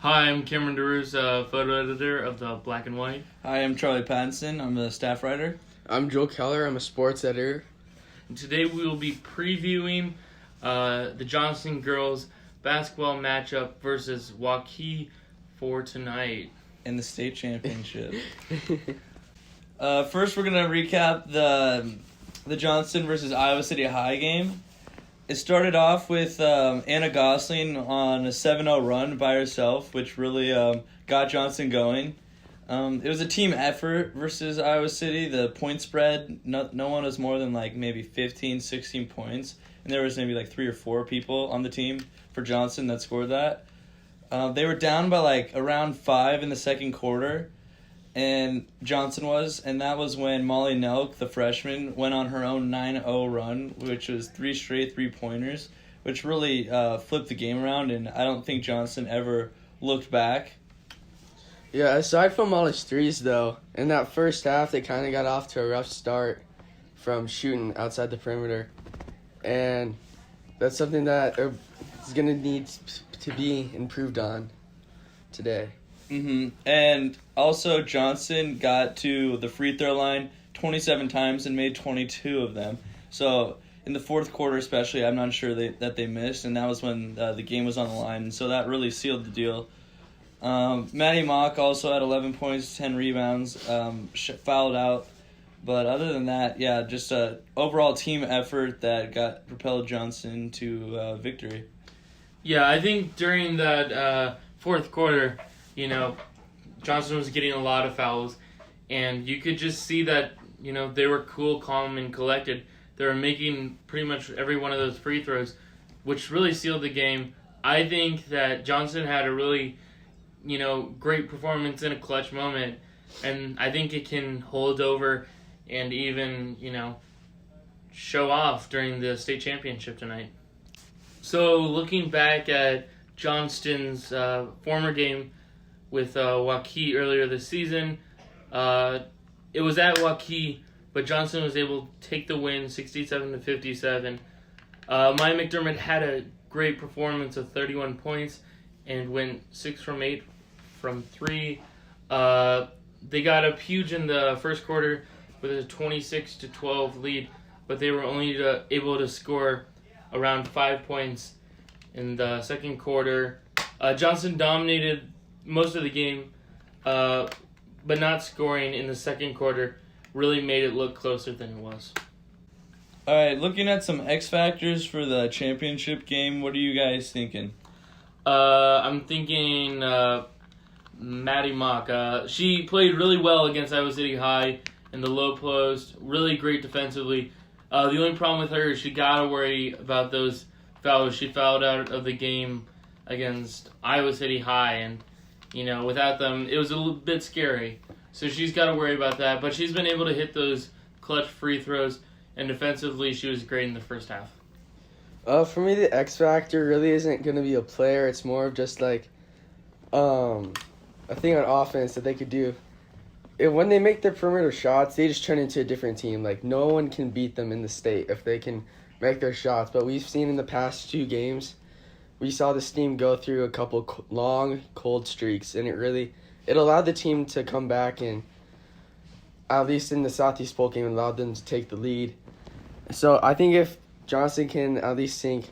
Hi, I'm Cameron DeRuz, photo editor of the Black and White. Hi, I'm Charlie Pattinson. I'm the staff writer. I'm Joel Keller. I'm a sports editor. And today we will be previewing the Johnston girls basketball matchup versus Waukee for tonight. In the state championship. First, we're going to recap the Johnston versus Iowa City High game. It started off with Anna Gosling on a 7-0 run by herself, which really got Johnston going. It was a team effort versus Iowa City. The point spread, no one was more than maybe 15, 16 points. And there was maybe 3 or 4 people on the team for Johnston that scored that. They were down by around 5 in the second quarter, and Johnston was, and that was when Molly Nelk, the freshman, went on her own 9-0 run, which was 3 straight 3-pointers, which really flipped the game around, and I don't think Johnston ever looked back. Yeah, aside from Molly's threes, though, in that first half, they kind of got off to a rough start from shooting outside the perimeter, and that's something that is going to need to be improved on today. And also, Johnston got to the free throw line 27 times and made 22 of them. So in the fourth quarter especially, I'm not sure that they missed, and that was when the game was on the line. And so that really sealed the deal. Maddie Mock also had 11 points, 10 rebounds, fouled out. But other than that, yeah, just a overall team effort that propelled Johnston to victory. Yeah, I think during that fourth quarter, Johnston was getting a lot of fouls, and you could just see that, they were cool, calm, and collected. They were making pretty much every one of those free throws, which really sealed the game. I think that Johnston had a really, great performance in a clutch moment, and I think it can hold over and even, show off during the state championship tonight. So looking back at Johnston's former game with Waukee earlier this season, it was at Waukee, but Johnston was able to take the win 67-57. Maya McDermott had a great performance of 31 points and went 6 from 8 from 3. They got up huge in the first quarter with a 26-12 lead, but they were only able to score around 5 points in the second quarter. Johnston dominated most of the game, but not scoring in the second quarter really made it look closer than it was. All right, looking at some X factors for the championship game, what are you guys thinking? I'm thinking Maddie Mock. She played really well against Iowa City High in the low post, really great defensively. The only problem with her is she got to worry about those fouls. She fouled out of the game against Iowa City High, and, without them, it was a little bit scary. So she's got to worry about that, but she's been able to hit those clutch free throws, and defensively she was great in the first half. For me, the X factor really isn't going to be a player. It's more of just a thing on offense that they could do. When they make their perimeter shots, they just turn into a different team. No one can beat them in the state if they can make their shots. But we've seen in the past 2 games, we saw this team go through a couple long, cold streaks, and it allowed the team to come back, and at least in the Southeast Bowl game, allowed them to take the lead. So I think if Johnston can at least sink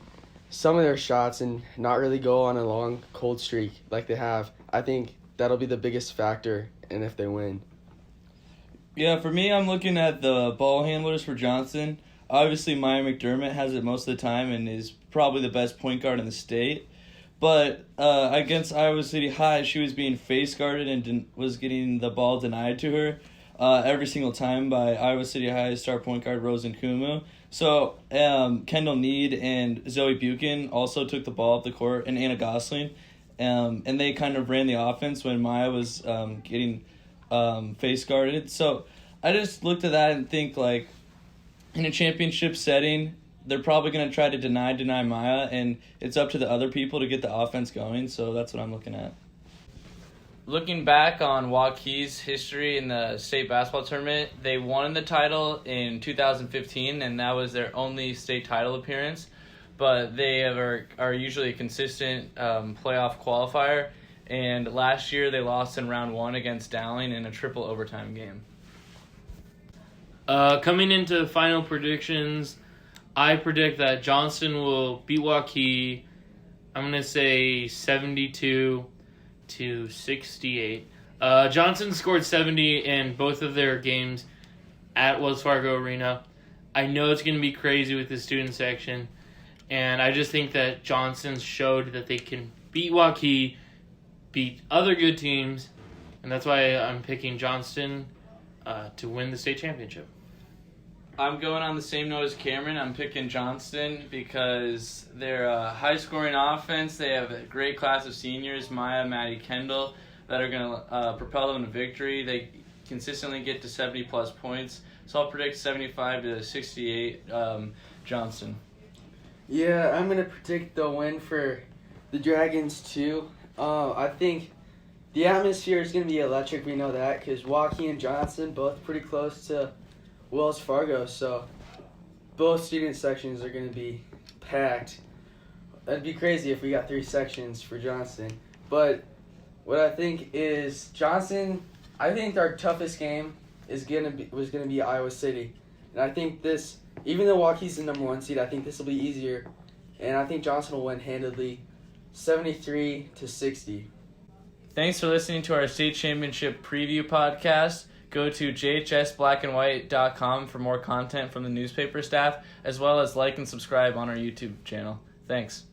some of their shots and not really go on a long, cold streak like they have, I think that'll be the biggest factor in if they win. Yeah, for me, I'm looking at the ball handlers for Johnston. Obviously, Maya McDermott has it most of the time and is probably the best point guard in the state. But against Iowa City High, she was being face guarded and was getting the ball denied to her every single time by Iowa City High star point guard Rosen Kumu. So Kendall Need and Zoe Buchan also took the ball up the court, and Anna Gosling. And they kind of ran the offense when Maya was getting face guarded. So I just looked at that and think, in a championship setting, they're probably going to try to deny Maya, and it's up to the other people to get the offense going. So that's what I'm looking at. Looking back on Waukee's history in the state basketball tournament, they won the title in 2015, and that was their only state title appearance. But they are usually a consistent playoff qualifier, And last year they lost in round 1 against Dowling in a triple overtime game. Coming into final predictions, I predict that Johnston will beat Waukee. I'm going to say 72-68. Johnston scored 70 in both of their games at Wells Fargo Arena. I know it's going to be crazy with the student section, and I just think that Johnston showed that they can beat Waukee, beat other good teams, and that's why I'm picking Johnston to win the state championship. I'm going on the same note as Cameron. I'm picking Johnston because they're a high-scoring offense. They have a great class of seniors, Maya, Maddie, Kendall, that are going to propel them to victory. They consistently get to 70-plus points. So I'll predict 75-68 Johnston. Yeah, I'm going to predict the win for the Dragons, too. I think the atmosphere is going to be electric. We know that because Waukee and Johnston both pretty close to Wells Fargo, so both student sections are going to be packed. That'd be crazy if we got 3 sections for Johnston. But what I think is Johnston, I think our toughest game was going to be Iowa City. And I think this, even though Waukee's the number 1 seed, I think this will be easier. And I think Johnston will win handedly, 73-60. Thanks for listening to our state championship preview podcast. Go to jhsblackandwhite.com for more content from the newspaper staff, as well as like and subscribe on our YouTube channel. Thanks.